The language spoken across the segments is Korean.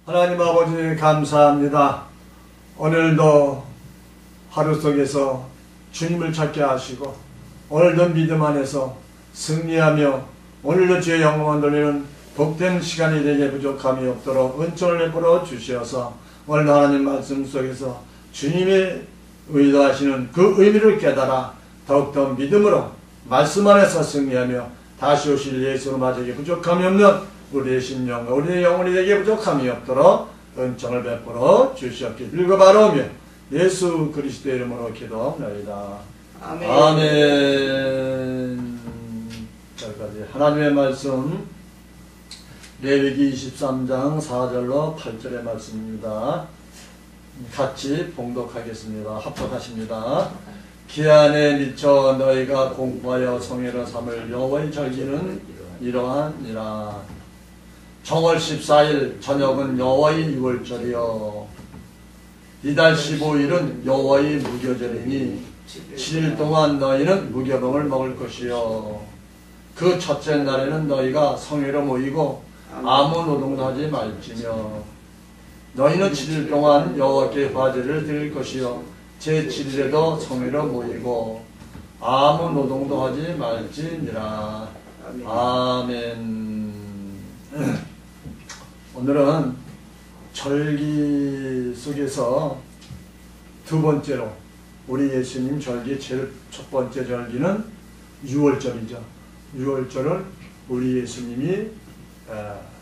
하나님 아버지 감사합니다. 오늘도 하루 속에서 주님을 찾게 하시고 오늘도 믿음 안에서 승리하며 오늘도 주의 영광을 돌리는 복된 시간이 되게 부족함이 없도록 은총을 베풀어 주시어서 오늘 하나님 말씀 속에서 주님이 의도하시는 그 의미를 깨달아 더욱더 믿음으로 말씀 안에서 승리하며 다시 오실 예수로 맞이하기 부족함이 없는 우리의 심령과 우리의 영혼이 되게 부족함이 없도록 은총을 베풀어 주시옵기를 빌고 바라오며 예수 그리스도의 이름으로 기도합니다. 아멘. 아멘. 여기까지 하나님의 말씀 레위기 23장 4절로 8절의 말씀입니다. 같이 봉독하겠습니다. 합독하십니다. 기한에 미쳐 너희가 공포하여 성회로 삼을 여호와의 절기는 이러하니라. 정월 14일 저녁은 여호와의 유월절이요 이달 15일은 여호와의 무교절이니 7일 동안 너희는 무교병을 먹을 것이요 그 첫째 날에는 너희가 성회로 모이고 아무 노동도 하지 말지며 너희는 7일 동안 여호와께 화제를 드릴 것이요 제7일에도 성회로 모이고 아무 노동도 하지 말지니라. 아멘. 오늘은 절기 속에서 두 번째로 우리 예수님 절기 제일 첫 번째 절기는 유월절이죠. 유월절은 우리 예수님이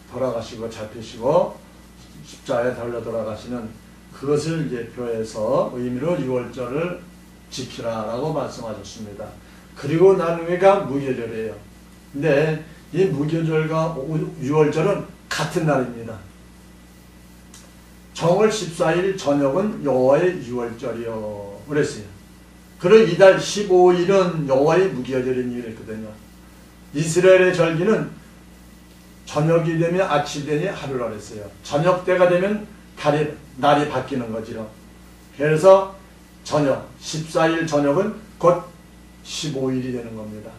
돌아가시고 잡히시고 십자가에 달려 돌아가시는 그것을 예표해서 의미로 유월절을 지키라라고 말씀하셨습니다. 그리고 난 후에가 무교절이에요. 근데 이 무교절과 유월절은 같은 날입니다. 정월 14일 저녁은 여호와의 유월절이요 그랬어요. 그리고 이달 15일은 여호와의 무교절이니 그랬거든요. 이스라엘의 절기는 저녁이 되면 아침이 되니 하루라 그랬어요. 저녁 때가 되면 날이 바뀌는 거죠. 그래서 저녁 14일 저녁은 곧 15일이 되는 겁니다.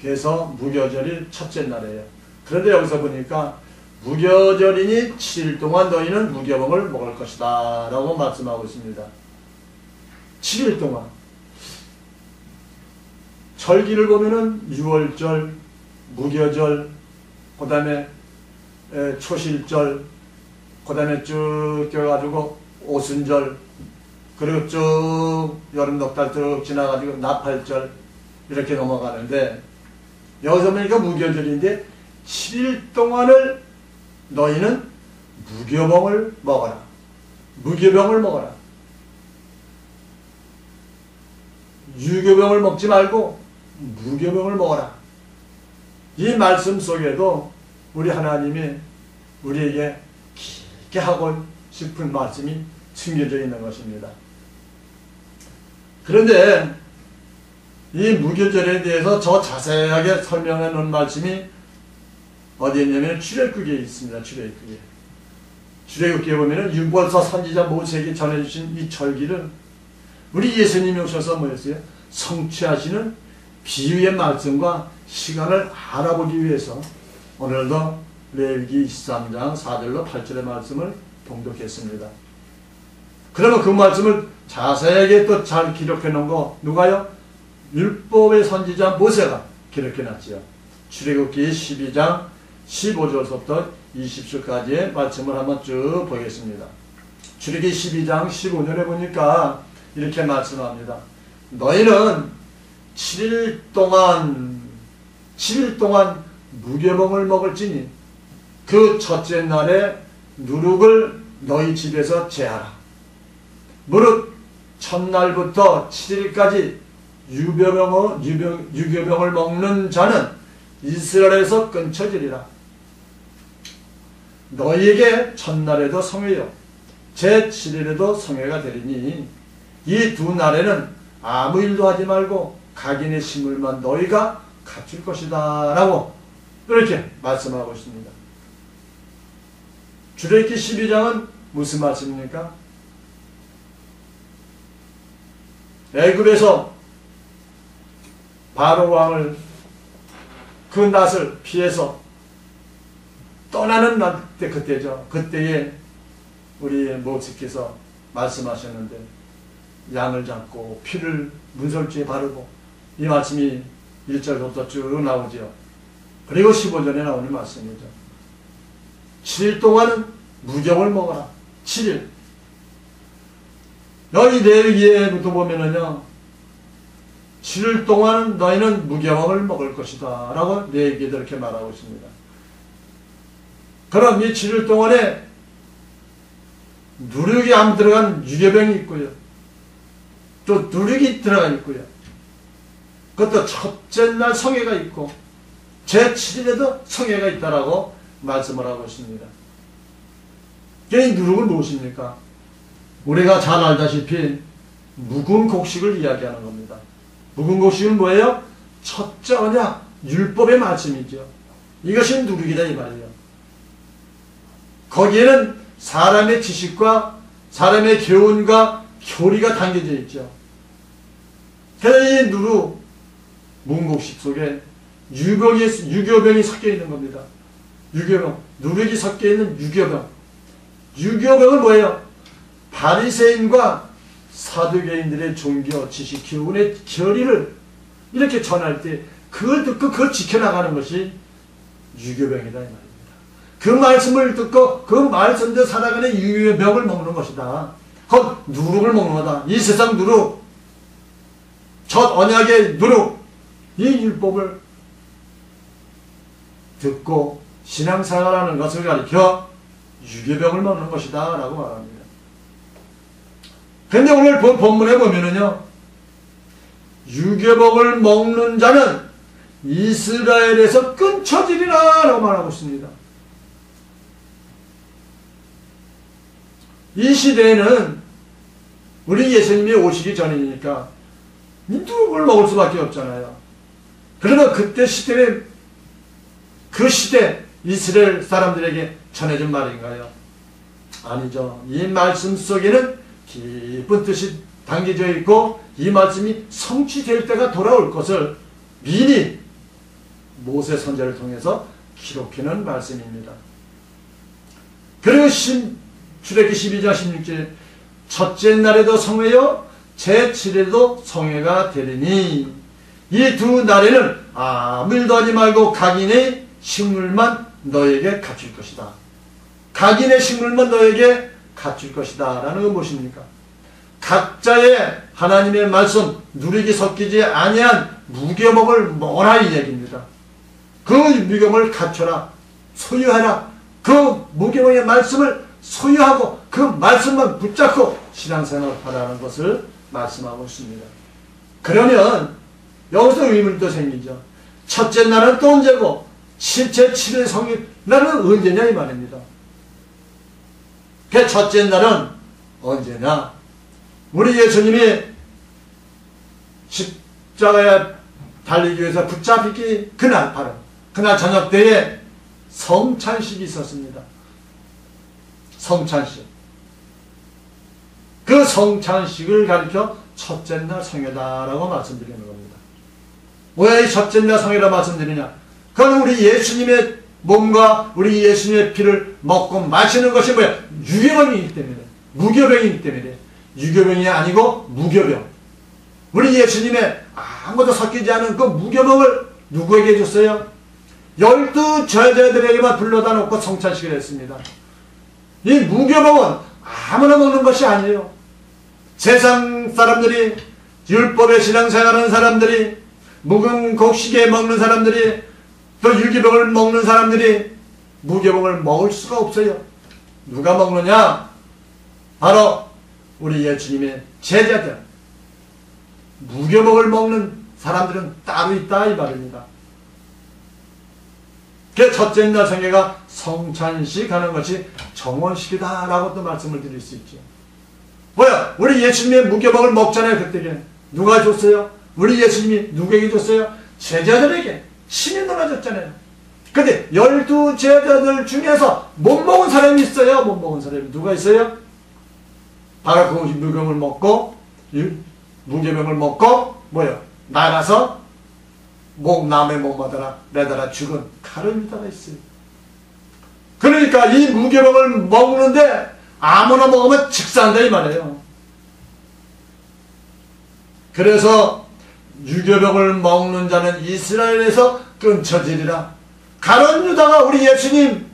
그래서 무교절이 첫째 날이에요. 그런데 여기서 보니까 무교절이니 7일 동안 너희는 무교병을 먹을 것이다 라고 말씀하고 있습니다. 7일 동안 절기를 보면은 유월절, 무교절, 그 다음에 초실절, 그 다음에 쭉 뛰어가지고 오순절, 그리고 쭉 여름 넉달 쭉 지나가지고 나팔절 이렇게 넘어가는데 여기서 보니까 무교절인데 7일 동안을 너희는 무교병을 먹어라. 무교병을 먹어라. 유교병을 먹지 말고 무교병을 먹어라. 이 말씀 속에도 우리 하나님이 우리에게 깊게 하고 싶은 말씀이 숨겨져 있는 것입니다. 그런데 이 무교절에 대해서 더 자세하게 설명해 놓은 말씀이 어디에 있냐면 출애굽기에 있습니다. 출애굽기에 보면은 율법서 선지자 모세에게 전해주신 이 절기를 우리 예수님이 오셔서 뭐였어요? 성취하시는 비유의 말씀과 시간을 알아보기 위해서 오늘도 레위기 23장 4절로 8절의 말씀을 봉독했습니다. 그러면 그 말씀을 자세하게 또 잘 기록해 놓은 거 누가요? 율법의 선지자 모세가 기록해 놨지요. 출애굽기 12장 15절부터 20절까지의 말씀을 한번 쭉 보겠습니다. 출애굽기 12장 15절에 보니까 이렇게 말씀합니다. 너희는 7일 동안 무교병을 먹을지니 그 첫째 날에 누룩을 너희 집에서 제하라. 무릇 첫날부터 7일까지 유교병을 먹는 자는 이스라엘에서 끊쳐지리라. 너희에게 첫날에도 성회요 제7일에도 성회가 되리니 이 두 날에는 아무 일도 하지 말고 각인의 식물만 너희가 갖출 것이다 라고 이렇게 말씀하고 있습니다. 출애굽기 12장은 무슨 말씀입니까? 애굽에서 바로 왕을 그 낯을 피해서 떠나는 그때죠. 그때에 우리 모세께서 말씀하셨는데 양을 잡고 피를 문설주에 바르고 이 말씀이 1절부터 쭉 나오죠. 그리고 15절에 나오는 말씀이죠. 7일 동안은 무경을 먹어라. 7일. 여기 레위기에부터 보면은요. 7일 동안은 너희는 무경을 먹을 것이다. 라고 레위기에도 이렇게 말하고 있습니다. 그럼 이 7일 동안에 누룩이 안 들어간 유교병이 있고요. 또 누룩이 들어가 있고요. 그것도 첫째 날 성회가 있고 제7일에도 성회가 있다라고 말씀을 하고 있습니다. 이 누룩은 무엇입니까? 우리가 잘 알다시피 묵은 곡식을 이야기하는 겁니다. 묵은 곡식은 뭐예요? 첫째 언약, 율법의 말씀이죠. 이것이 누룩이다 이 말이에요. 거기에는 사람의 지식과 사람의 교훈과 교리가 담겨져 있죠. 그래서 이 누룩, 묵은 곡식 속에 유교병이 섞여 있는 겁니다. 유교병, 누룩이 섞여 있는 유교병. 유교병은 뭐예요? 바리새인과 사두개인들의 종교, 지식, 교훈의 교리를 이렇게 전할 때 그걸 듣고 그걸 지켜나가는 것이 유교병이다 이 말입니다. 그 말씀을 듣고 그 말씀대로 살아가는 유교병을 먹는 것이다. 곧 누룩을 먹는 거다. 이 세상 누룩, 첫 언약의 누룩, 이 율법을 듣고 신앙생활하는 것을 가리켜 유교병을 먹는 것이다 라고 말합니다. 근데 오늘 본문에 보면은요, 유교병을 먹는 자는 이스라엘에서 끊쳐지리라 라고 말하고 있습니다. 이 시대에는 우리 예수님이 오시기 전이니까 누룩을 먹을 수밖에 없잖아요. 그러나 그때 시대에 그 시대 이스라엘 사람들에게 전해준 말인가요? 아니죠. 이 말씀 속에는 깊은 뜻이 담겨져 있고 이 말씀이 성취될 때가 돌아올 것을 미리 모세 선지자를 통해서 기록해놓은 말씀입니다. 그리고 출애굽기 12장 16절에 첫째 날에도 성회요 제7일에도 성회가 되리니 이 두 날에는 아무 일도 하지 말고 각인의 식물만 너에게 갖출 것이다. 각인의 식물만 너에게 갖출 것이다 라는 건 무엇입니까? 각자의 하나님의 말씀 누룩이 섞이지 아니한 무교목을 먹어라 이 얘기입니다. 그 무교목을 갖춰라, 소유하라. 그 무교목의 말씀을 소유하고 그 말씀만 붙잡고 신앙생활을 하라는 것을 말씀하고 있습니다. 그러면 여기서 의문이 또 생기죠. 첫째 날은 또 언제고 제7일 성일 날은 언제냐 이 말입니다. 그 첫째 날은 언제냐? 우리 예수님이 십자가에 달리기 위해서 붙잡히기 그날 바로 그날 저녁 때에 성찬식이 있었습니다. 성찬식. 그 성찬식을 가리켜 첫째 날 성회다라고 말씀드리는 겁니다. 왜 첫째 날 성회라 말씀드리냐? 그건 우리 예수님의 몸과 우리 예수님의 피를 먹고 마시는 것이 뭐야? 유교병이기 때문에, 무교병이기 때문에. 유교병이 아니고 무교병. 우리 예수님의 아무것도 섞이지 않은 그 무교병을 누구에게 줬어요? 12 제자들에게만 불러다 놓고 성찬식을 했습니다. 이 무교병은 아무나 먹는 것이 아니에요. 세상 사람들이, 율법의 신앙생활하는 사람들이, 묵은 곡식에 먹는 사람들이, 또 유기병을 먹는 사람들이 무교병을 먹을 수가 없어요. 누가 먹느냐? 바로 우리 예수님의 제자들. 무교병을 먹는 사람들은 따로 있다 이 말입니다. 그 첫째 날 성회가 성찬식 하는 것이 정원식이다 라고 또 말씀을 드릴 수 있죠. 뭐야? 우리 예수님의 무교병을 먹잖아요. 그때에 누가 줬어요? 우리 예수님이 누구에게 줬어요? 제자들에게 신이 나눠줬잖아요. 근데 12 제자들 중에서 못 먹은 사람이 있어요. 못 먹은 사람이 누가 있어요? 바로 그 무교병을 먹고 무교병을 먹고 뭐요? 나가서 남의 몸마다라 매달아 죽은 가룟유다가 있어요. 그러니까 이 무교병을 먹는데 아무나 먹으면 직사한다 이 말이에요. 그래서 유교병을 먹는 자는 이스라엘에서 끊쳐지리라. 가룟 유다가 우리 예수님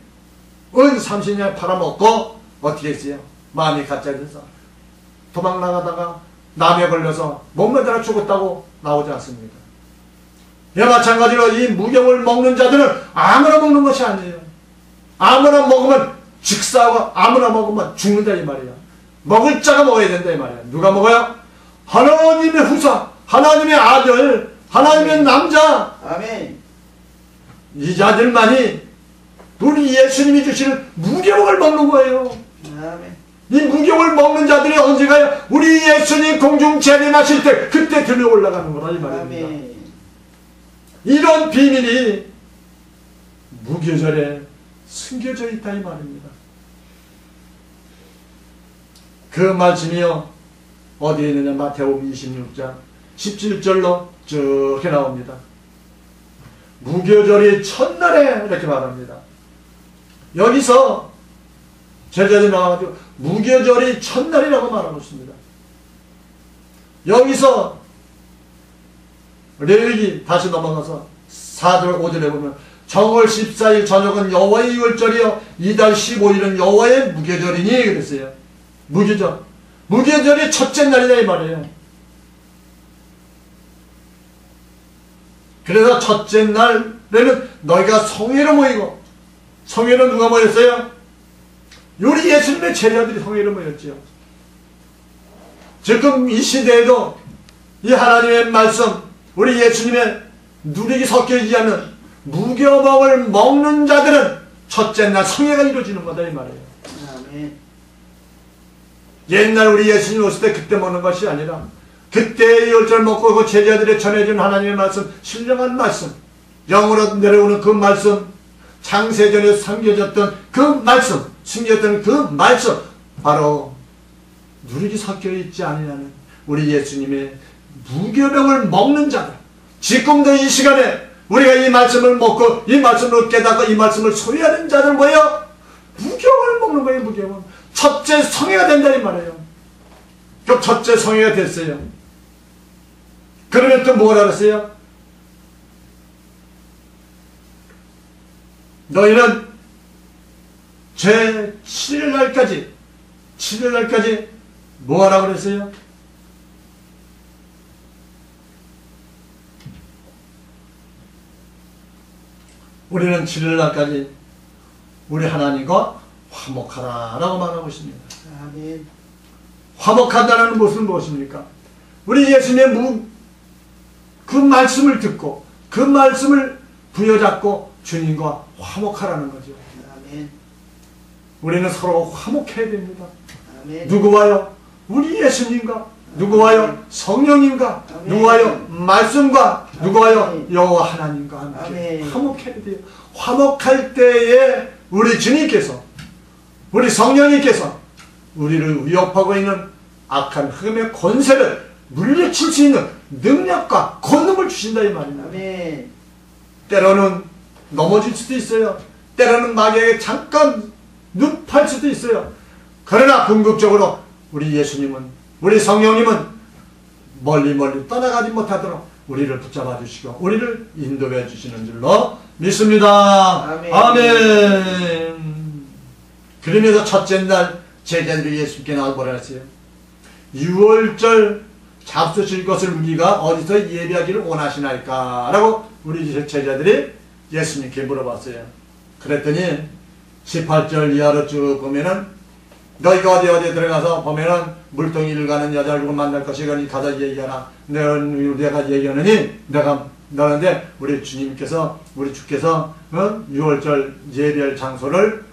은 30년 팔아먹고 어떻게 했어요? 마음이 가짜져서 도망 나가다가 남에 걸려서 목매달아 죽었다고 나오지 않습니까? 예, 마찬가지로 이 무교를 먹는 자들은 아무나 먹는 것이 아니에요. 아무나 먹으면 직사하고 아무나 먹으면 죽는다 이 말이야. 먹을 자가 먹어야 된다 이 말이야. 누가 먹어요? 하나님의 후사, 하나님의 아들, 하나님의 남자. 아멘. 이 자들만이 우리 예수님이 주시는 무교를 먹는 거예요. 아멘. 이 무교를 먹는 자들이 언제 가요? 우리 예수님 공중 재림하실 때 그때 들려 올라가는 거라 이 말입니다. 아멘. 이런 비밀이 무교절에 숨겨져 있다 이 말입니다. 그 말씀이요 어디에 있느냐? 마태복음 26장 17절로 쭉 나옵니다. 무교절이 첫날에 이렇게 말합니다. 여기서 제자들이 나와가지고 무교절이 첫날이라고 말하고 있습니다. 여기서 레위기 다시 넘어가서 4절 5절에 보면 정월 14일 저녁은 여호와의 유월절이요 이달 15일은 여호와의 무교절이니 그랬어요. 무교절. 무교절이 첫째 날이다 이 말이에요. 그래서 첫째 날에는 너희가 성회로 모이고, 성회로 누가 모였어요? 우리 예수님의 제자들이 성회로 모였죠. 지금 이 시대에도 이 하나님의 말씀, 우리 예수님의 누리기 섞여지지 않는 무교먹을 먹는 자들은 첫째 날 성회가 이루어지는 거다 이 말이에요. 아멘. 옛날 우리 예수님 오실 때 그때 먹는 것이 아니라 그때 열절 먹고 그 제자들의 전해준 하나님의 말씀, 신령한 말씀, 영으로 내려오는 그 말씀, 창세전에 숨겨졌던 그 말씀, 숨겨졌던 그 말씀, 바로 누룩이 섞여 있지 않느냐는 우리 예수님의 무교병을 먹는 자들. 지금도 이 시간에 우리가 이 말씀을 먹고 이 말씀을 깨닫고 이 말씀을 소유하는 자들 뭐예요? 무교병을 먹는 거예요. 무교병. 첫째 성회가 된다 이 말이에요. 그 첫째 성회가 됐어요. 그러면 또 뭐라 그랬어요? 너희는 제 7일날까지 7일날까지 뭐 하라고 그랬어요? 우리는 7일날까지 우리 하나님과 화목하라 라고 말하고 있습니다. 아멘. 화목한다는 것은 무엇입니까? 우리 예수님의 그 말씀을 듣고 그 말씀을 부여잡고 주님과 화목하라는 거죠. 아멘. 우리는 서로 화목해야 됩니다. 아멘. 누구와요? 우리 예수님과. 누구와요? 성령님과. 아멘. 누구와요? 말씀과. 아멘. 누구와요? 여호와 하나님과 함께 아멘. 화목해야 돼요. 화목할 때에 우리 주님께서, 우리 성령님께서 우리를 위협하고 있는 악한 흑암의 권세를 물리칠 수 있는 능력과 권능을 주신다 이 말입니다. 아멘. 때로는 넘어질 수도 있어요. 때로는 마귀에게 잠깐 눕할 수도 있어요. 그러나 궁극적으로 우리 예수님은, 우리 성령님은 멀리 떠나가지 못하도록 우리를 붙잡아 주시고 우리를 인도해 주시는 줄로 믿습니다. 아멘. 아멘. 그러면서 첫째 날 제자들이 예수님께 나와 뭐라 했어요? 유월절 잡수실 것을 우리가 어디서 예비하기를 원하시나이까? 라고 우리 제자들이 예수님께 물어봤어요. 그랬더니 18절 이하로 쭉 보면은 너희가 어디에 들어가서 보면은 물동이를 가는 여자를 만날 것이거니 가서 얘기하라. 내가 얘기하느니 내가 너는데 우리 주님께서, 우리 주께서 6월절 예비할 장소를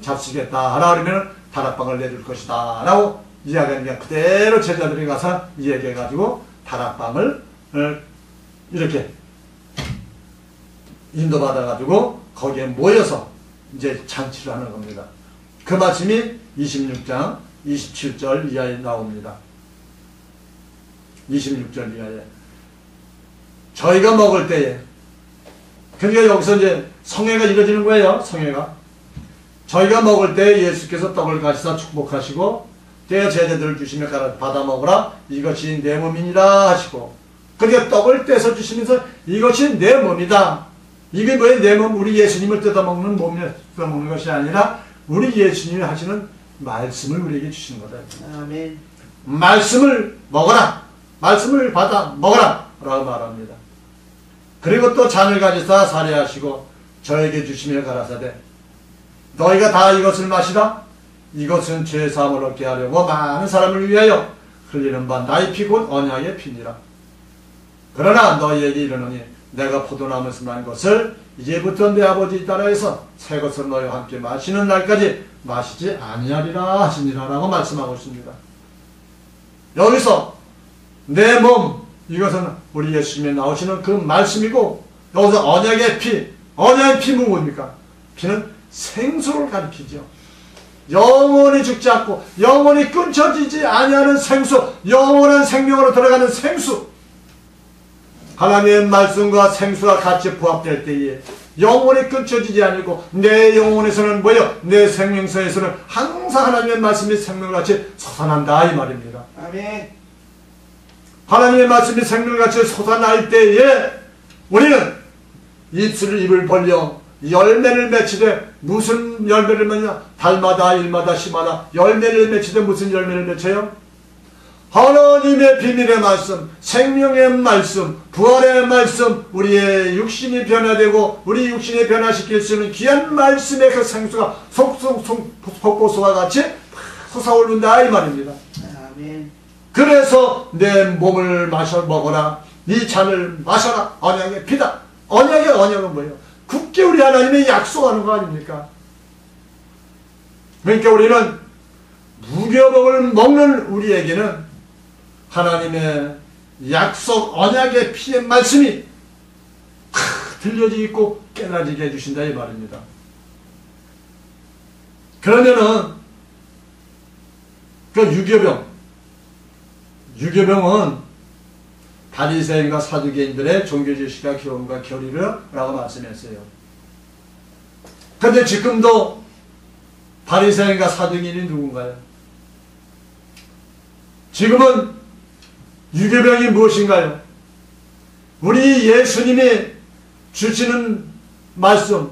잡수겠다 하라 그러면 다락방을 내줄 것이다 라고 이야기하니까 그대로 제자들이 가서 이야기해가지고 다락방을 이렇게 인도받아가지고 거기에 모여서 이제 잔치를 하는 겁니다. 그 말씀이 26장 27절 이하에 나옵니다. 26절 이하에 저희가 먹을 때에, 그러니까 여기서 이제 성회가 이루어지는 거예요. 성회가 저희가 먹을 때 예수께서 떡을 가시사 축복하시고 떼어 제자들을 주시며 받아 먹으라 이것이 내 몸이니라 하시고 그러니까 떡을 떼서 주시면서 이것이 내 몸이다. 이게 뭐예요? 내 몸, 우리 예수님을 뜯어먹는 몸을 뜯어먹는 것이 아니라 우리 예수님이 하시는 말씀을 우리에게 주시는 거다. 아멘. 말씀을 먹어라. 말씀을 받아 먹어라 라고 말합니다. 그리고 또 잔을 가지사 사례하시고 저에게 주시며 가라사대 너희가 다 이것을 마시라. 이것은 죄사함을 얻게 하려고 많은 사람을 위하여 흘리는 바 나의 피 곧 언약의 피니라. 그러나 너희에게 이르노니 내가 포도나무에서 난 것을 이제부터 내 아버지 따라해서 새 것을 너희와 함께 마시는 날까지 마시지 아니하리라 하시니라 라고 말씀하고 있습니다. 여기서 내 몸, 이것은 우리 예수님이 나오시는 그 말씀이고 여기서 언약의 피, 언약의 피 뭡니까? 피는 생수를 가리키죠. 영원히 죽지 않고 영원히 끊쳐지지 아니하는 생수, 영원한 생명으로 들어가는 생수. 하나님의 말씀과 생수가 같이 부합될 때에 영원히 끊쳐지지 아니고 내 영혼에서는 뭐예요? 내 생명서에서는 항상 하나님의 말씀이 생명같이 솟아난다 이 말입니다. 아멘. 하나님의 말씀이 생명같이 솟아날 때에 우리는 입을 벌려 열매를 맺히되 무슨 열매를 맺냐? 달마다 일마다 시마다 열매를 맺히되 무슨 열매를 맺혀요? 하나님의 비밀의 말씀, 생명의 말씀, 부활의 말씀, 우리의 육신이 변화되고 우리 육신이 변화시킬 수 있는 귀한 말씀의 그 생수가 속보수와 같이 솟아오른다 이 말입니다. 아멘. 그래서 내 몸을 먹어라. 이 잔을 마셔라. 언약의 피다. 언약은 뭐예요? 굳게 우리 하나님의 약속하는 거 아닙니까? 그러니까 우리는 무교복을 먹는 우리에게는 하나님의 약속 언약의 피의 말씀이 들려지고 있고 깨달아지게 해주신다 이 말입니다. 그러면은 그 유교병은 바리새인과 사두개인들의 종교지식과 교훈과 교리를 라고 말씀했어요. 그런데 지금도 바리새인과 사두개인이 누군가요? 지금은 유교병이 무엇인가요? 우리 예수님이 주시는 말씀,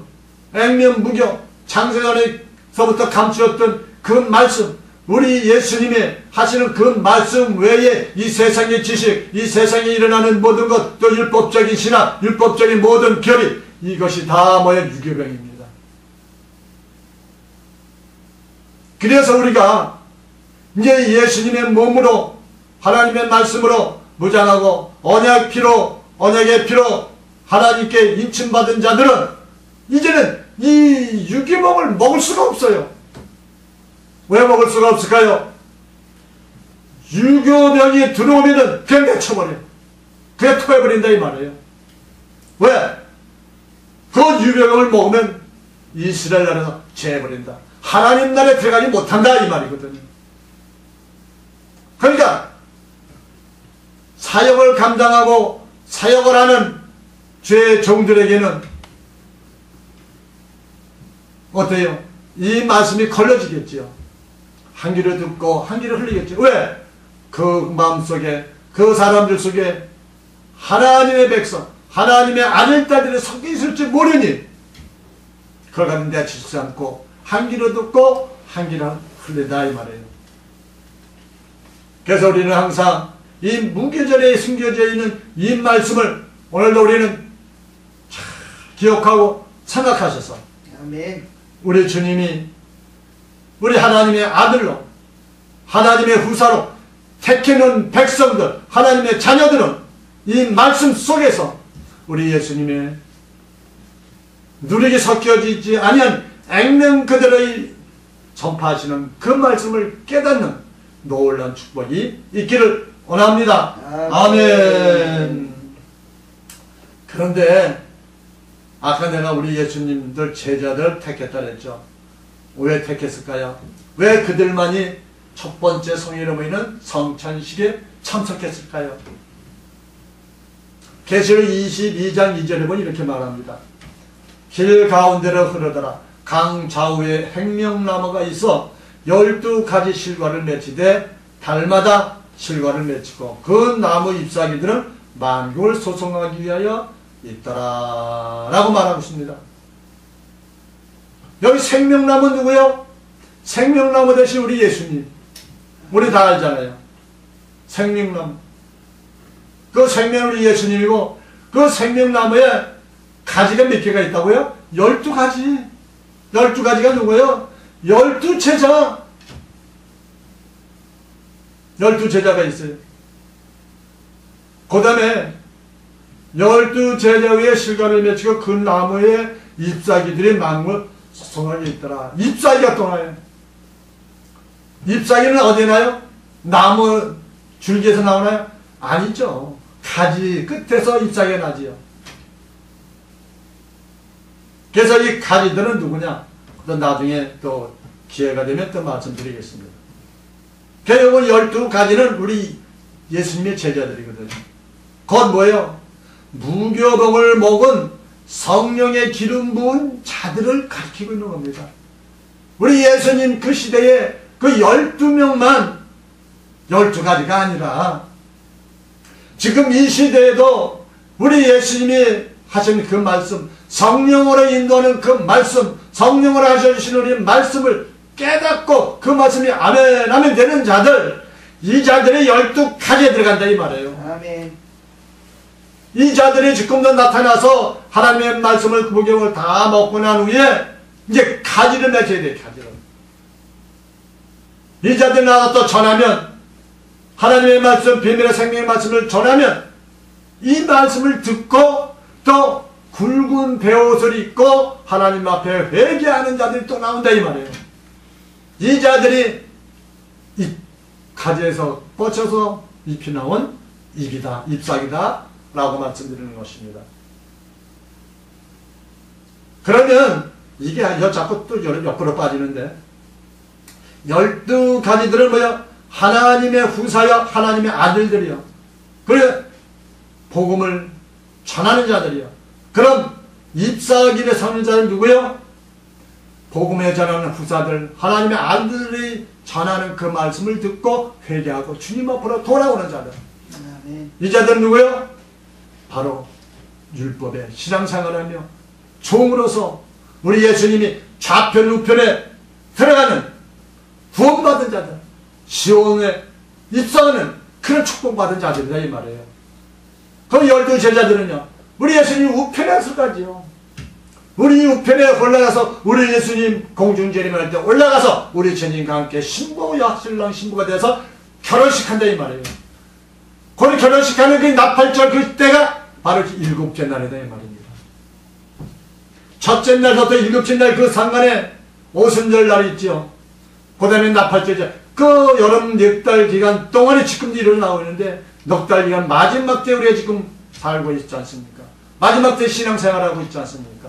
액면무교, 창세전에서부터 감추었던 그 말씀, 우리 예수님이 하시는 그 말씀 외에 이 세상의 지식, 이 세상에 일어나는 모든 것, 또 율법적인 신학, 율법적인 모든 교리, 이것이 다 뭐예요? 유교병입니다. 그래서 우리가 이제 예수님의 몸으로 하나님의 말씀으로 무장하고 언약의 피로 하나님께 인침받은 자들은 이제는 이 유기몽을 먹을 수가 없어요. 왜 먹을 수가 없을까요? 유교병이 들어오면은 그냥 내쳐버려요. 그냥 토해버린다 이 말이에요. 왜? 그 유교병을 먹으면 이스라엘 나라에서 제해버린다. 하나님 나라에 들어가지 못한다 이 말이거든요. 그러니까 사역을 감당하고 사역을 하는 죄의 종들에게는 어때요? 이 말씀이 걸려지겠지요. 한 귀를 듣고 한 귀를 흘리겠죠. 왜? 그 마음속에 그 사람들 속에 하나님의 백성, 하나님의 아들, 딸들이 섞여 있을지 모르니 그걸 갖는 데가 지지 않고 한 귀로 듣고 한 귀로 흘린다 이 말이에요. 그래서 우리는 항상 이 무교절에 숨겨져 있는 이 말씀을 오늘도 우리는 잘 기억하고 생각하셔서 아멘. 우리 주님이 우리 하나님의 아들로 하나님의 후사로 택해놓은 백성들 하나님의 자녀들은 이 말씀 속에서 우리 예수님의 누리게 섞여지지 아니한 액면 그대로의 전파하시는 그 말씀을 깨닫는 놀라운 축복이 있기를 원합니다. 아멘. 그런데 아까 내가 우리 예수님들 제자들 택했다 그랬죠. 왜 택했을까요? 왜 그들만이 첫 번째 성회로 모이는 성찬식에 참석했을까요? 계시록 22장 2절에 보면 이렇게 말합니다. 길 가운데로 흐르더라. 강 좌우에 행명나무가 있어 12가지 실과를 맺히되 달마다 실과를 맺히고 그 나무 잎사귀들은 만국을 소송하기 위하여 있더라 라고 말하고 있습니다. 여기 생명나무 누구요? 생명나무 대신 우리 예수님. 우리 다 알잖아요. 생명나무. 그 생명은 우리 예수님이고 그 생명나무에 가지가 몇 개가 있다고요? 12가지. 12가지가 누구예요? 12제자. 12제자가 있어요. 그 다음에 12제자 위에 실과를 맺히고 그 나무에 잎사귀들이 만국을 소송하게 있더라. 잎사귀가 또 나요. 잎사귀는 어디에 나요? 나무 줄기에서 나오나요? 아니죠. 가지 끝에서 잎사귀가 나지요. 그래서 이 가지들은 누구냐? 또 나중에 또 기회가 되면 또 말씀드리겠습니다. 결국은 12가지는 우리 예수님의 제자들이거든요. 그건 뭐예요? 무교복을 먹은 성령의 기름 부은 자들을 가리키고 있는 겁니다. 우리 예수님 그 시대에 그 12명만 12가지가 아니라 지금 이 시대에도 우리 예수님이 하신 그 말씀, 성령으로 인도하는 그 말씀, 성령으로 하셔주신 우리 말씀을 깨닫고 그 말씀이 아멘 하면 되는 자들, 이 자들이 12가지에 들어간다 이 말이에요. 아멘. 이 자들이 지금도 나타나서 하나님의 말씀을 무교복을 다 먹고 난 후에 이제 가지를 맺혀야 돼. 가지를. 이 자들이 나와서 또 전하면 하나님의 말씀, 비밀의 생명의 말씀을 전하면 이 말씀을 듣고 또 굵은 베옷을 입고 하나님 앞에 회개하는 자들이 또 나온다 이 말이에요. 이 자들이 이 가지에서 뻗쳐서 잎이 나온 잎이다, 잎사귀다 라고 말씀드리는 것입니다. 그러면 이게 자꾸 또 옆으로 빠지는데 12가지들은 뭐야? 하나님의 후사여 하나님의 아들들이요. 그래 복음을 전하는 자들이요. 그럼 잎사귀를 삼는 자는 누구요? 복음에 전하는 후사들, 하나님의 아들들이 전하는 그 말씀을 듣고 회개하고 주님 앞으로 돌아오는 자들. 아멘. 이 자들은 누구요? 바로 율법의 신앙생활하며 종으로서 우리 예수님이 좌편 우편에 들어가는 구원받은 자들, 시온에 입성하는 그런 축복받은 자들이다 이 말이에요. 그럼 12제자들은요 우리 예수님 우편에 서까지요. 우리 우편에 올라가서 우리 예수님 공중재림할 때 올라가서 우리 주님과 함께 신부와 신랑 신부가 되어서 결혼식 한다 이 말이에요. 거기 결혼식 하는 그 나팔절 그 때가 바로 7째 날이다 이 말입니다. 첫째 날부터 7째 날 그 상간에 오순절 날이 있죠. 그 다음에 나팔절이죠. 그 여름 4달 기간 동안에 지금도 일어나고 있는데 넉 달 기간 마지막 때 우리가 지금 살고 있지 않습니까? 마지막 때 신앙생활하고 있지 않습니까?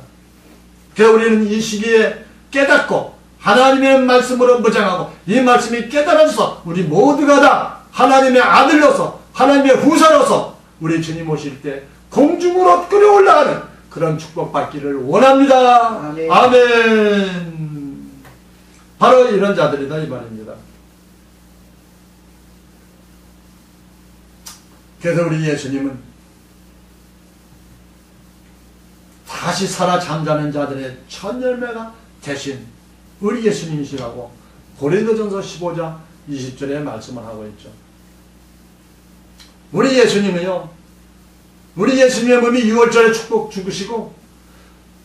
그래서 우리는 이 시기에 깨닫고 하나님의 말씀으로 무장하고 이 말씀이 깨달아져서 우리 모두가 다 하나님의 아들로서 하나님의 후사로서 우리 주님 오실 때 공중으로 끌어올라가는 그런 축복받기를 원합니다. 아멘. 아멘. 바로 이런 자들이다 이 말입니다. 그래서 우리 예수님은 다시 살아 잠자는 자들의 첫 열매가 대신 우리 예수님이시라고 고린도전서 15장 20절에 말씀을 하고 있죠. 우리 예수님은요, 우리 예수님의 몸이 6월절에 축복 죽으시고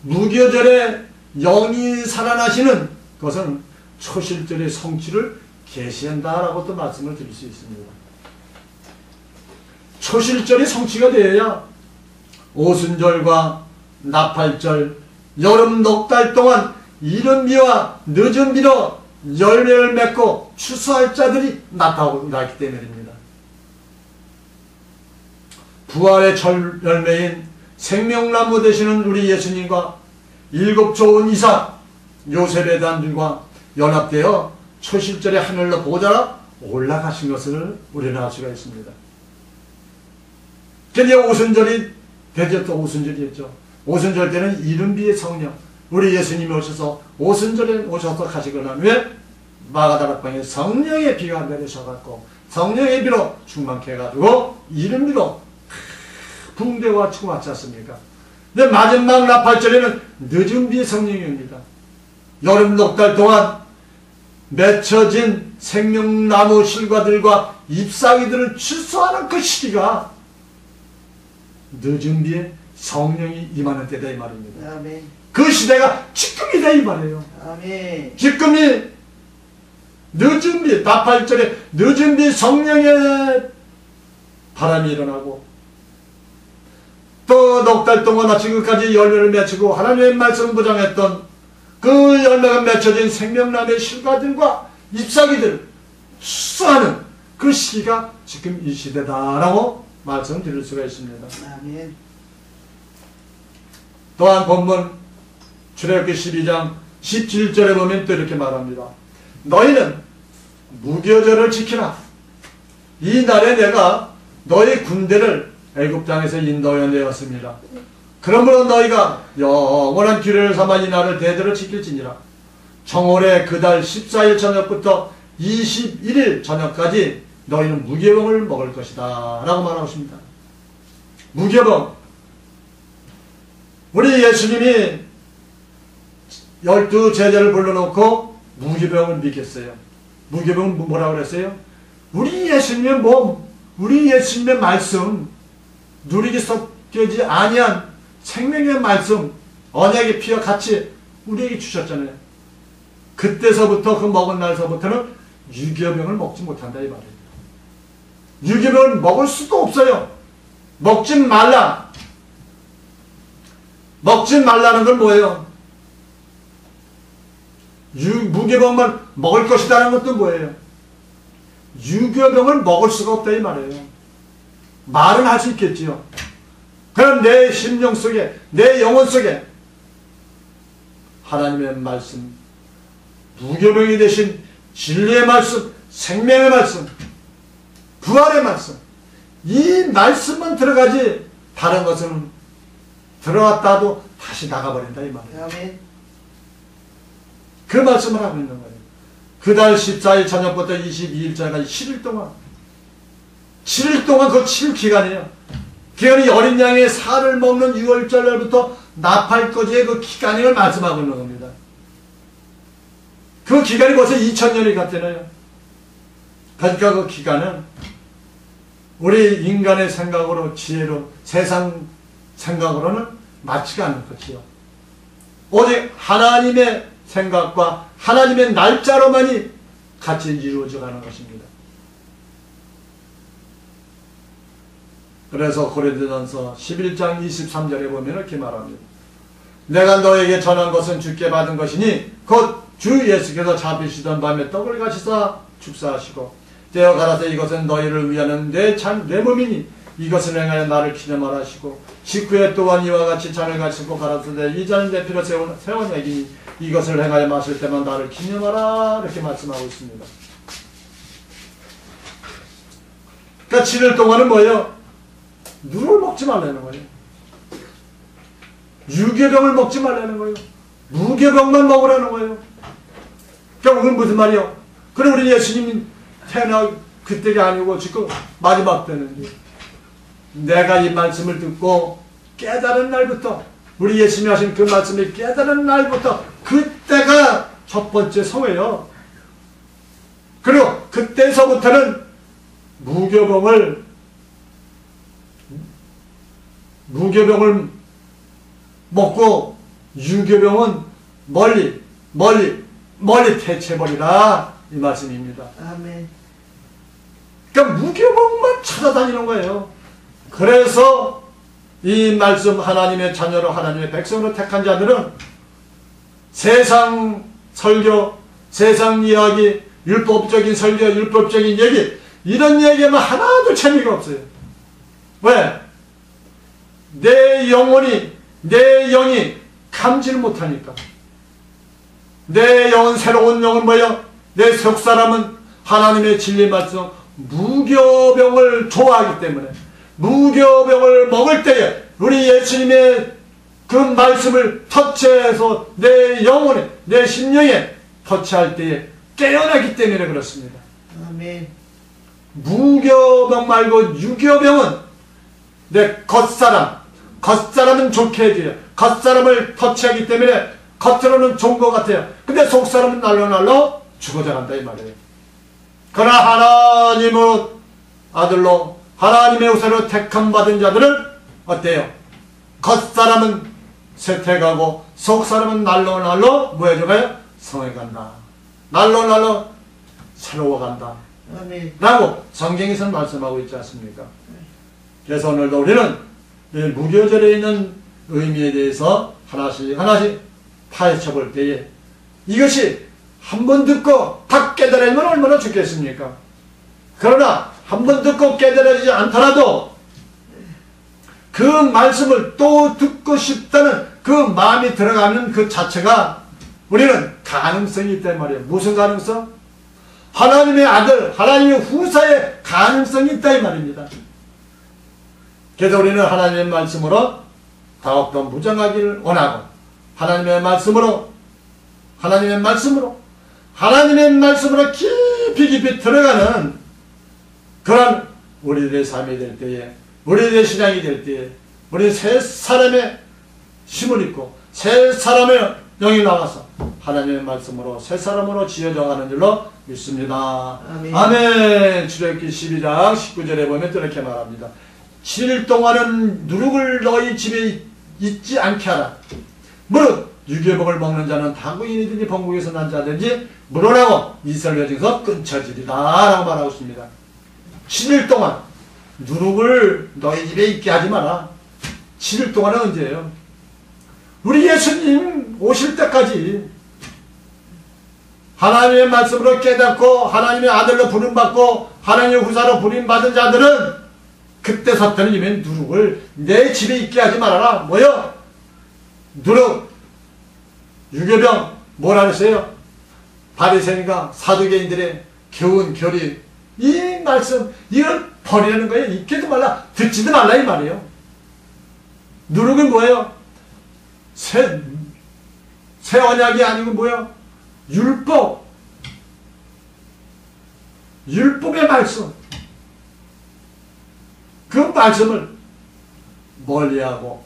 무교절에 영이 살아나시는 것은 초실절의 성취를 계시한다라고 또 말씀을 드릴 수 있습니다. 초실절이 성취가 되어야 오순절과 나팔절, 여름 넉 달 동안 이른 비와 늦은 비로 열매를 맺고 추수할 자들이 나타나기 때문입니다. 부활의 열매인 생명나무 되시는 우리 예수님과 7 좋은 이삭, 요셉의 단들과 연합되어 초실절에 하늘로 보좌로 올라가신 것을 우리는 알 수가 있습니다. 그런데 오순절이 되죠. 또 오순절이었죠. 오순절 때는 이른비의 성령, 우리 예수님이 오셔서 오순절에 오셔서 가시고 난 후에 마가다락방에 성령의 비가 내리셔갖고 성령의 비로 충만케 해가지고 이른 비로 붕대와 치고 왔지 않습니까? 근데 마지막 나팔절에는 늦은 비 성령입니다. 여름 넉달 동안 맺혀진 생명나무 실과들과 잎사귀들을 출소하는 그 시기가 늦은 비에 성령이 임하는 때다 이 말입니다. 아멘. 그 시대가 지금이다 이 말이에요. 아멘. 지금이 늦은 비, 나팔절에 늦은 비 성령의 바람이 일어나고 또 넉 달 동안 지금까지 열매를 맺히고 하나님의 말씀을 부정했던 그 열매가 맺혀진 생명나무의 실과들과 잎사귀들을 수하는 그 시기가 지금 이 시대다라고 말씀드릴 수가 있습니다. 아멘. 또한 본문 출애굽기 12장 17절에 보면 또 이렇게 말합니다. 너희는 무교절을 지키라. 이 날에 내가 너희 군대를 애굽 땅에서 인도해 내었습니다. 그러므로 너희가 영원한 규례를 삼아 이 날을 대대로 지킬지니라. 정월의 그 달 14일 저녁부터 21일 저녁까지 너희는 무교병을 먹을 것이다 라고 말하고 있습니다. 무교병, 우리 예수님이 12 제자를 불러놓고 무교병을 믿겠어요. 무교병은 뭐라고 그랬어요? 우리 예수님의 말씀, 누리기 섞이지 아니한 생명의 말씀, 언약의 피와 같이 우리에게 주셨잖아요. 그때서부터 그 먹은 날서부터는 유교병을 먹지 못한다 이 말이에요. 유교병을 먹을 수도 없어요. 먹지 말라. 먹지 말라는 건 뭐예요? 무교병만 먹을 것이다라는 것도 뭐예요? 유교병을 먹을 수가 없다 이 말이에요. 말은 할 수 있겠지요. 그럼 내 심령 속에, 내 영혼 속에 하나님의 말씀, 무교병이 되신 진리의 말씀, 생명의 말씀, 부활의 말씀, 이 말씀만 들어가지 다른 것은 들어왔다도 다시 나가버린다 이 말이에요. 아멘. 그 말씀을 하고 있는 거예요. 그달 14일 저녁부터 22일까지 7일 동안 그 7일 기간이에요. 기간이 어린 양의 살을 먹는 6월절 날부터 나팔까지의 그 기간을 말씀하고 있는 겁니다. 그 기간이 벌써 2000년이 갔잖아요. 그러니까 그 기간은 우리 인간의 생각으로, 지혜로, 세상 생각으로는 맞지가 않는 것이요. 오직 하나님의 생각과 하나님의 날짜로만이 같이 이루어져 가는 것입니다. 그래서 고린도전서 11장 23절에 보면 이렇게 말합니다. 내가 너에게 전한 것은 주께 받은 것이니 곧 주 예수께서 잡히시던 밤에 떡을 가시사 축사하시고 떼어 가라사 이것은 너희를 위하는 내 몸이니 이것을 행하여 나를 기념하라 하시고 식후에 또한 이와 같이 잔을 가지고 가라사대 이 잔은 내 피로 세운 액이니 이것을 행하여 마실 때만 나를 기념하라 이렇게 말씀하고 있습니다. 그러니까 7일 동안은 뭐예요? 누를 먹지 말라는 거예요. 유교병을 먹지 말라는 거예요. 무교병만 먹으라는 거예요. 그러니까 오늘 무슨 말이요? 그래 우리 예수님이 태어나 그때가 아니고 지금 마지막 때는 내가 이 말씀을 듣고 깨달은 날부터 우리 예수님이 하신 그 말씀을 깨달은 날부터 그때가 첫 번째 성회요. 그리고 그때서부터는 무교병을 먹고 유교병은 멀리 퇴치해버리라 이 말씀입니다. 아멘. 그러니까 무교병만 찾아다니는 거예요. 그래서 이 말씀 하나님의 자녀로 하나님의 백성으로 택한 자들은 세상 설교, 세상 이야기, 율법적인 설교, 율법적인 얘기 이런 얘기만 하나도 재미가 없어요. 왜? 내 영혼이, 내 영이 감지를 못하니까. 내 영은 새로운 영은 뭐예요? 내 속사람은 하나님의 진리 말씀 무교병을 좋아하기 때문에 무교병을 먹을 때에 우리 예수님의 그 말씀을 터치해서 내 영혼에, 내 심령에 터치할 때에 깨어나기 때문에 그렇습니다. 아멘. 무교병 말고 유교병은 내 겉사람은 좋게 해줘요. 겉사람을 터치하기 때문에 겉으로는 좋은 것 같아요. 근데 속사람은 날로 죽어져간다 이 말이에요. 그러나 하나님의 아들로 하나님의 후사로 택함받은 자들은 어때요? 겉사람은 쇠퇴가고 속사람은 날로 뭐해져가요? 성해간다. 날로 새로워간다. 아멘. 라고 성경에서 말씀하고 있지 않습니까? 그래서 오늘도 우리는 이 무교절에 있는 의미에 대해서 하나씩 파헤쳐 볼 때에 이것이 한 번 듣고 다 깨달으면 얼마나 좋겠습니까? 그러나 한 번 듣고 깨달아지지 않더라도 그 말씀을 또 듣고 싶다는 그 마음이 들어가는 그 자체가 우리는 가능성이 있단 말이에요. 무슨 가능성? 하나님의 아들, 하나님의 후사의 가능성이 있다 이 말입니다. 그래서 우리는 하나님의 말씀으로 더욱더 무장하기를 원하고 하나님의 말씀으로 깊이 들어가는 그런 우리들의 삶이 될 때에, 우리들의 신앙이 될 때에 우리 새 사람의 힘을 입고 새 사람의 영이 나와서 하나님의 말씀으로 새 사람으로 지어져 가는 줄로 믿습니다. 아멘. 아멘. 출애굽기 12장 19절에 보면 또 이렇게 말합니다. 7일 동안은 누룩을 너희 집에 있지 않게 하라. 무릇 유괴복을 먹는 자는 당구인이든지 번국에서 난 자든지 물어나고 이스라엘 여정에서 끊쳐지리다 라고 말하고 있습니다. 7일 동안 누룩을 너희 집에 있게 하지 마라. 7일 동안은 언제예요? 우리 예수님 오실 때까지 하나님의 말씀으로 깨닫고 하나님의 아들로 부름받고 하나님의 후사로 부름받은 자들은 그때 사탄은 이면 누룩을 내 집에 있게 하지 말아라. 뭐요? 누룩, 유괴병, 뭐라 그랬어요? 바리새인과 사두개인들의 교훈, 교리, 이 말씀, 이걸 버리라는 거예요. 읽지도 말라, 듣지도 말라 이 말이에요. 누룩은 뭐예요? 새 언약이 아니고 뭐예요? 율법의 말씀. 그 말씀을 멀리하고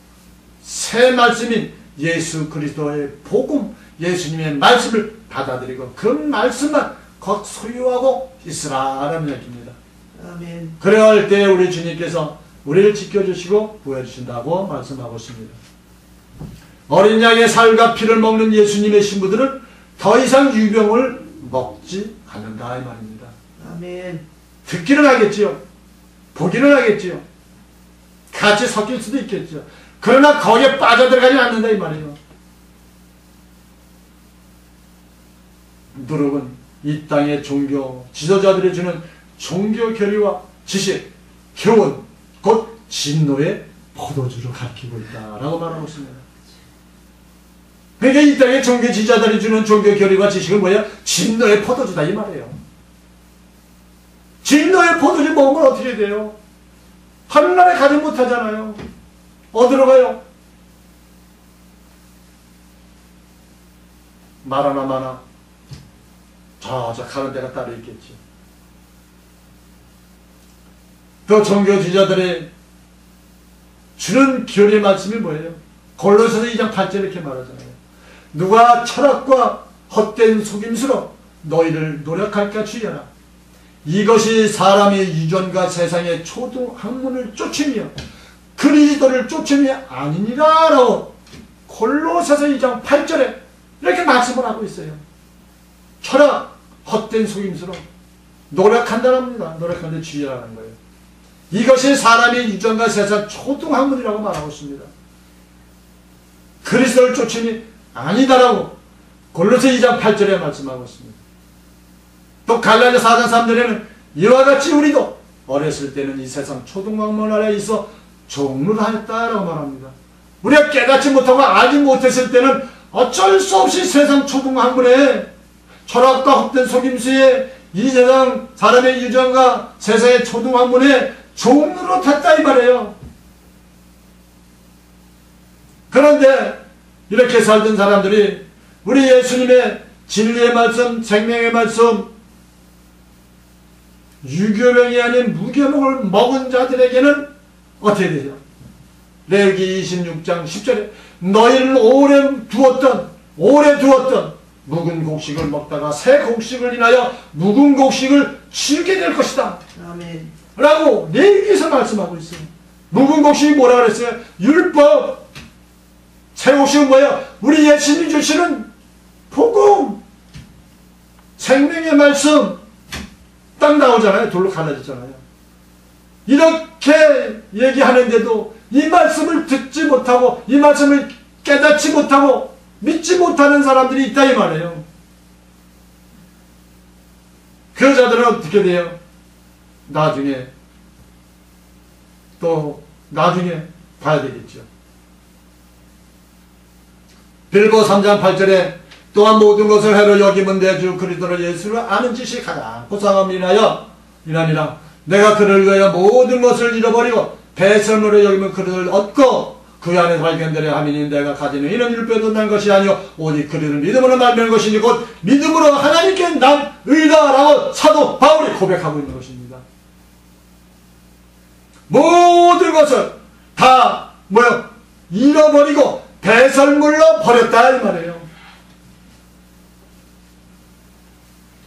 새 말씀인 예수 그리스도의 복음, 예수님의 말씀을 받아들이고 그 말씀만 곧 소유하고 있으라라는 얘기입니다. 아멘. 그래야 할 때 우리 주님께서 우리를 지켜주시고 구해주신다고 말씀하고 있습니다. 어린 양의 살과 피를 먹는 예수님의 신부들은 더 이상 유병을 먹지 않는다 이 말입니다. 아멘. 듣기는 하겠지요. 보기는 하겠지요. 같이 섞일 수도 있겠죠. 그러나 거기에 빠져들어가지 않는다 이 말이에요. 누룩은 이 땅의 종교 지도자들이 주는 종교 교리와 지식, 교훈, 곧 진노의 포도주를 가리키고 있다라고 말하고 있습니다. 그러니까 이 땅의 종교 지도자들이 주는 종교 교리와 지식은 뭐야? 진노의 포도주다 이 말이에요. 진노의 포도주 먹으면 어떻게 돼요? 하늘나라에 가지 못하잖아요. 어디로 가요? 말하나 마나 저 가는 데가 따로 있겠지. 또 종교 지도자들의 주는 교리의 말씀이 뭐예요? 골로새서 2장 8절 이렇게 말하잖아요. 누가 철학과 헛된 속임수로 너희를 노력할까 주의하라. 이것이 사람의 유전과 세상의 초등학문을 쫓으며 그리스도를 쫓음이 아니니라 라고 골로새서 2장 8절에 이렇게 말씀을 하고 있어요. 철학, 헛된 속임수로 노력한다는 겁니다. 노력하는데 주의하라는 거예요. 이것이 사람의 유전과 세상 초등학문이라고 말하고 있습니다. 그리스도를 쫓음이 아니다라고 골로새 2장 8절에 말씀하고 있습니다. 또 갈라디아 4장 3절에는 이와 같이 우리도 어렸을 때는 이 세상 초등학문 아래에 있어 종로를 하였다라고 말합니다. 우리가 깨닫지 못하고 알지 못했을 때는 어쩔 수 없이 세상 초등학문에 철학과 헛된 속임수에 이 세상 사람의 유전과 세상의 초등학문에 종로로 탔다 이 말이에요. 그런데 이렇게 살던 사람들이 우리 예수님의 진리의 말씀, 생명의 말씀, 유교병이 아닌 무교병을 먹은 자들에게는 어떻게 되죠? 레위기 26장 10절에 너희를 오래 두었던 묵은 곡식을 먹다가 새 곡식을 인하여 묵은 곡식을 치우게 될 것이다 아멘. 라고 레위기에서 말씀하고 있어요. 묵은 곡식이 뭐라 그랬어요? 율법. 새 곡식은 뭐예요? 우리 예수님이 주시는 복음, 생명의 말씀. 딱 나오잖아요. 돌로 갈라졌잖아요. 이렇게 얘기하는데도 이 말씀을 듣지 못하고 이 말씀을 깨닫지 못하고 믿지 못하는 사람들이 있다 이 말이에요. 그 여자들은 어떻게 돼요? 나중에 봐야 되겠죠. 빌보 3장 8절에 또한 모든 것을 해로 여기면 내 주 그리스도 예수를 아는 지식이 가장 고상함을 인하니라. 내가 그를 위하여 모든 것을 잃어버리고 배설물을 여기면 그를 얻고 그 안에 발견되려 하미니 내가 가지는 이런 율법도 난 것이 아니요 오직 그를 믿음으로 말미암은 것이니 곧 믿음으로 하나님께 난 의다라고 사도 바울이 고백하고 있는 것입니다. 모든 것을 다 잃어버리고 배설물로 버렸다 이 말이에요.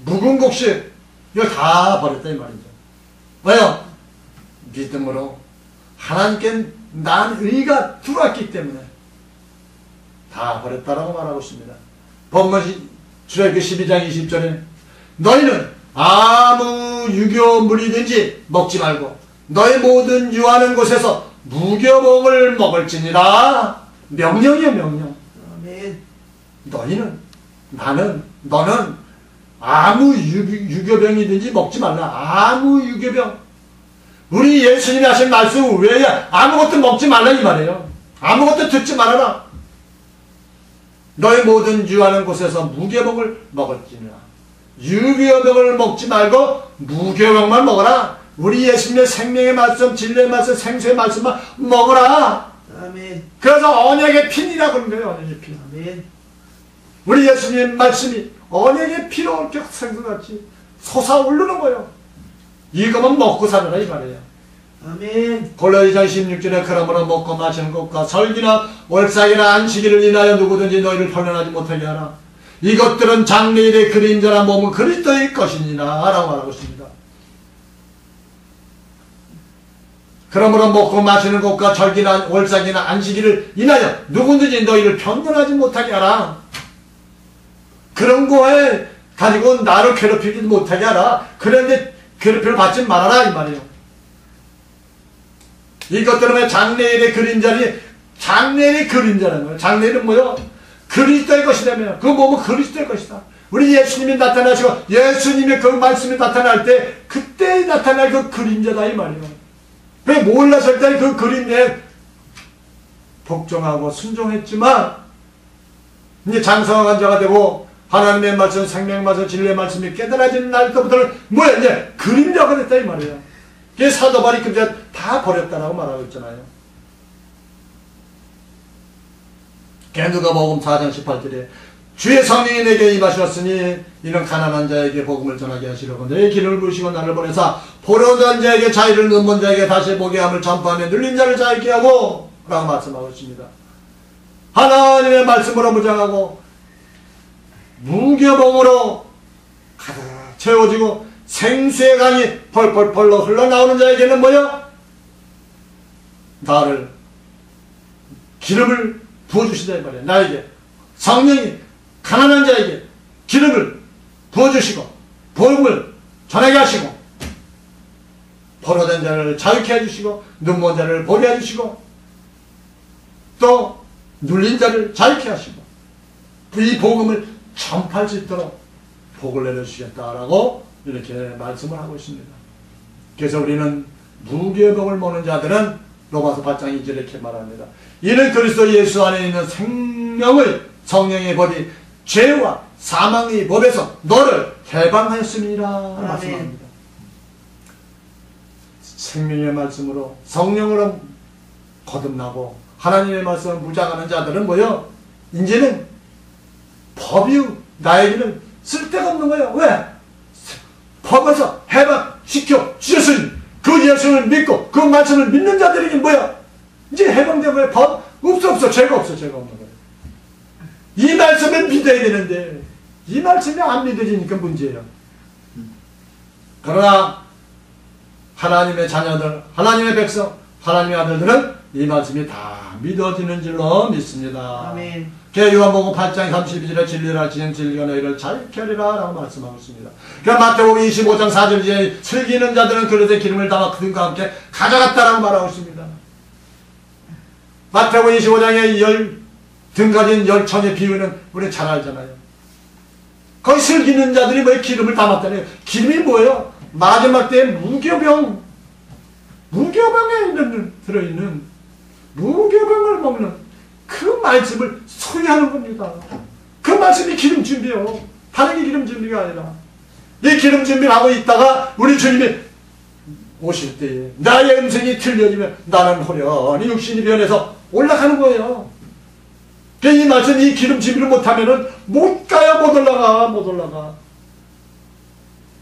묵은 곡식 이걸 다 버렸다 이 말이죠. 왜요? 믿음으로 하나님께 난 의가 들어왔기 때문에 다 버렸다라고 말하고 있습니다. 본문 출애굽기 12장 20절에 너희는 아무 유교물이든지 먹지 말고 너희 모든 유하는 곳에서 무교복을 먹을지니라. 명령이에요, 명령. 아멘. 너희는, 나는, 너는 아무 유교병이든지 먹지 말라. 아무 유교병. 우리 예수님이 하신 말씀 외에 아무것도 먹지 말라 이 말이에요. 아무것도 듣지 말아라. 너희 모든 유하는 곳에서 무교복을 먹을지니라. 유교병을 먹지 말고 무교병만 먹어라. 우리 예수님의 생명의 말씀, 진리의 말씀, 생수의 말씀만 먹어라. 아멘. 그래서 언약의 피니라 그런 거예요. 언약의 피. 아멘. 우리 예수님의 말씀이 언약의 피로 이렇게 생수같이 솟아오르는 거예요. 이거만 먹고 살아라 이 말이에요. 아멘. 골로새서 16절에 그러므로 먹고 마시는 것과 설기나 월삭이나 안식일을 인하여 누구든지 너희를 편안하지 못하게 하라. 이것들은 장래일의 그림자라 몸은 그리스도의 것이니라 라고 말하고 있습니다. 그러므로 먹고 마시는 것과 절기나 월삭이나 안식일을 인하여 누구든지 너희를 편안하지 못하게 하라. 그런 거에 가지고 나를 괴롭히지 못하게 하라. 그런데 괴롭힘을 받지 말아라 이 말이에요. 이것들은 장래일의 그림자니 장래일의 그림자라는 거예요. 장래일은 뭐요? 그리스도의 것이라며. 그 몸은 그리스도의 것이다. 우리 예수님이 나타나시고 예수님의 그 말씀이 나타날 때 그때 나타날 그 그림자다 이 말이에요. 왜 몰랐을 때 그 그림에 복종하고 순종했지만 이제 장성한 자가 되고 하나님의 말씀, 생명의 말씀, 진리의 말씀이 깨달아지는 날부터는 뭐야? 이제 그림자가 됐다 이 말이에요. 그게 사도 바울이 그림자 다 버렸다라고 말하고 있잖아요. 누가복음 4장 18절에 주의 성령이 내게 임하셨으니 이는 가난한 자에게 복음을 전하게 하시려고 내 길을 부으시고 나를 보내사 포로된 자에게 자유를 눈먼 자에게 다시 보게 함을 전파하며 눌린 자를 자유케 하고 라고 말씀하고 있습니다. 하나님의 말씀으로 무장하고 무교복으로 가득 채워지고 생수의 강이 펄펄펄 흘러나오는 자에게는 뭐야? 나를 기름을 부어주시다 이 말이야. 나에게 성령이 가난한 자에게 기름을 부어주시고 복음을 전하게 하시고 포로된 자를 자유케 해주시고 눈먼 자를 보게 해주시고 또 눌린 자를 자유케 하시고 이 복음을 전파할 수 있도록 복을 내려주시겠다라고 이렇게 말씀을 하고 있습니다. 그래서 우리는 무교복을 먹는 자들은 로마서 8장 2절에 이렇게 말합니다. 이는 그리스도 예수 안에 있는 생명의 성령의 법이 죄와 사망의 법에서 너를 해방하였음이라 말씀합니다. 생명의 말씀으로 성령으로 거듭나고 하나님의 말씀을 무장하는 자들은 뭐요? 이제는 법이 나에게는 쓸데가 없는 거예요. 왜? 법에서 해방시켜 주셨으니 그 예수를 믿고 그 말씀을 믿는 자들에게 뭐야? 이제 해방된 거예요. 법 없어. 죄가 없는 거예요. 이 말씀을 믿어야 되는데 이 말씀이 안 믿어지니까 문제예요. 그러나 하나님의 자녀들, 하나님의 백성, 하나님의 아들들은 이 말씀이 다 믿어지는 줄로 믿습니다. 아멘. 요한복음 8장 32절에 진리라 지은 진리가 너희를 자유케 하리라 라고 말씀하고 있습니다. 그러니까 마태복음 25장 4절에 슬기는 자들은 그릇에 기름을 담아 그들과 함께 가져갔다라고 말하고 있습니다. 마태복음 25장에 등 가진 10천의 비유는 우리 잘 알잖아요. 거기 슬기는 자들이 뭐 기름을 담았다네요. 기름이 뭐예요? 마지막 때에 무교병에 들어있는 무교병을 먹는 그 말씀을 소유하는 겁니다. 그 말씀이 기름 준비요. 다른 게 기름 준비가 아니라 이 기름 준비를 하고 있다가 우리 주님이 오실 때에 나의 음성이 들려지면 나는 호련히 육신이 변해서 올라가는 거예요. 이 말씀, 이 기름 준비를 못하면은 못 가요. 못 올라가.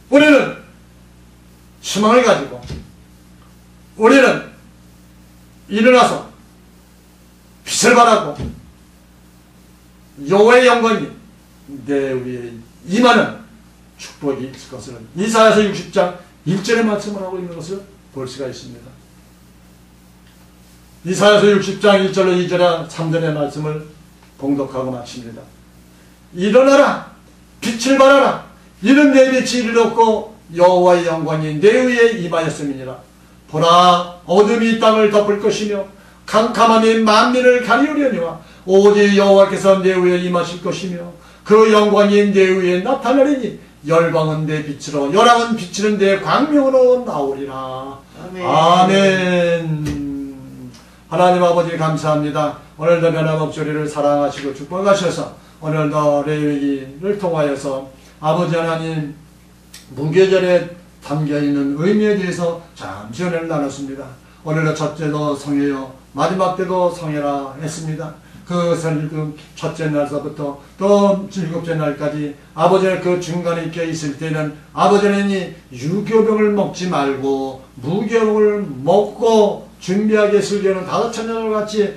우리는 희망을 가지고 우리는 일어나서 빛을 발하고 여호와의 영광이 내 위에 임하는 축복이 있을 것을 이사야서 60장 1절의 말씀을 하고 있는 것을 볼 수가 있습니다. 이사야서 60장 1절로 2절에 3절의 말씀을 봉독하고 마칩니다. 일어나라 빛을 발하라 이는 내 빛이 이르렀고 여호와의 영광이 내 위에 임하였음이니라. 보라 어둠이 이 땅을 덮을 것이며 캄캄함이 만민을 가리우려니와 오직 여호와께서 내 위에 임하실 것이며 그 영광이 내 위에 나타나리니 열방은 내 빛으로 열왕은 비치는 내 광명으로 나오리라. 아멘. 아멘. 하나님 아버지 감사합니다. 오늘도 변함없이 우리를 사랑하시고 축복하셔서 오늘도 레위기를 통하여서 아버지 하나님 무교절에 담겨있는 의미에 대해서 잠시 은혜를 나눴습니다. 오늘도 첫째도 성회요 마지막 때도 성회라 했습니다. 그것을 첫째 날서부터 또 7째 날까지 아버지는 그 중간에 있게 있을 때는 아버지는 유교병을 먹지 말고 무교병을 먹고 준비하게 슬기는 다섯 천년을 같이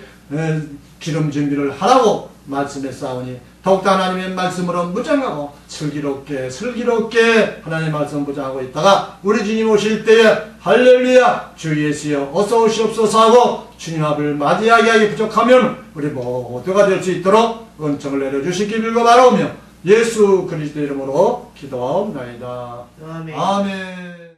기름 준비를 하라고 말씀했사오니 더욱더 하나님의 말씀으로 무장하고 슬기롭게 하나님의 말씀 무장하고 있다가 우리 주님 오실 때에 할렐루야 주 예수여 어서 오시옵소서 하고 주님 앞을 맞이하게 하기 부족하면 우리 모두가 될 수 있도록 은총을 내려주시기 빌고 바라오며 예수 그리스도 이름으로 기도하옵나이다. 아멘. 아멘.